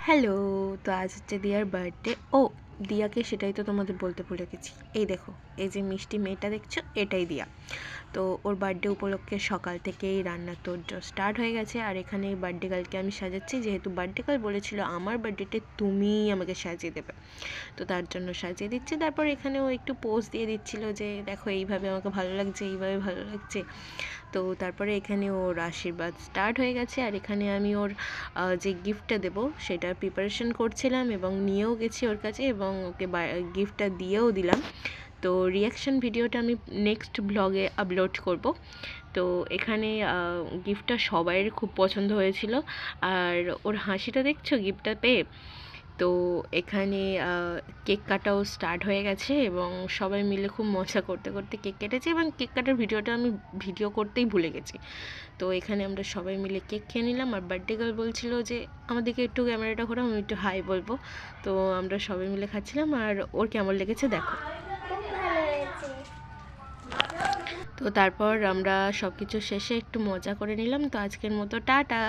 Hello. তো আজ হচ্ছে দিয়ার বার্থডে। ও দিয়াকে সেটাই তো তোমাদের বলতে ভুলে গেছি। এই দেখো, এই যে মিষ্টি মেয়েটা দেখছো, এটাই দিয়া। তো ওর বার্থডে উপলক্ষে সকাল থেকেই রান্না তো স্টার্ট হয়ে গেছে। আর এখানে বার্থডে গার্লকে আমি সাজাচ্ছি, যেহেতু বার্থডে গার্ল বলেছিল আমার বার্থডেতে তুমিই আমাকে সাজিয়ে দেবে। তো তার জন্য সাজিয়ে দিচ্ছি। তারপর এখানে ও একটু পোজ দিয়ে দিচ্ছিল যে দেখো এইভাবে আমাকে ভালো লাগছে, এইভাবে ভালো লাগছে। তো তারপরে এখানে ওর আশীর্বাদ স্টার্ট হয়ে গেছে। আর এখানে আমি ওর যে গিফটটা দেবো সেটার প্রিপারেশন করছিলাম এবং নিয়েও গেছি ওর কাছে এবং ওকে গিফটটা দিয়েও দিলাম। তো রিয়াকশান ভিডিওটা আমি নেক্সট ব্লগে আপলোড করব। তো এখানে গিফটটা সবাইয়ের খুব পছন্দ হয়েছিল। আর ওর হাসিটা দেখছো গিফটটা পেয়ে। তো এখানে কেক কাটাও স্টার্ট হয়ে গেছে এবং সবাই মিলে খুব মজা করতে করতে কেক কেটেছে এবং কেক কাটার ভিডিওটা আমি ভিডিও করতেই ভুলে গেছি। তো এখানে আমরা সবাই মিলে কেক খেয়ে নিলাম। আর বার্থডে গার্ল বলছিল যে আমাদেরকে একটু ক্যামেরাটা ঘোরাও, আমি একটু হাই বলবো। তো আমরা সবাই মিলে খাচ্ছিলাম। আর ওর কেমন লেগেছে দেখো। তো তারপর আমরা সব কিছু শেষে একটু মজা করে নিলাম। তো আজকের মতো টাটা।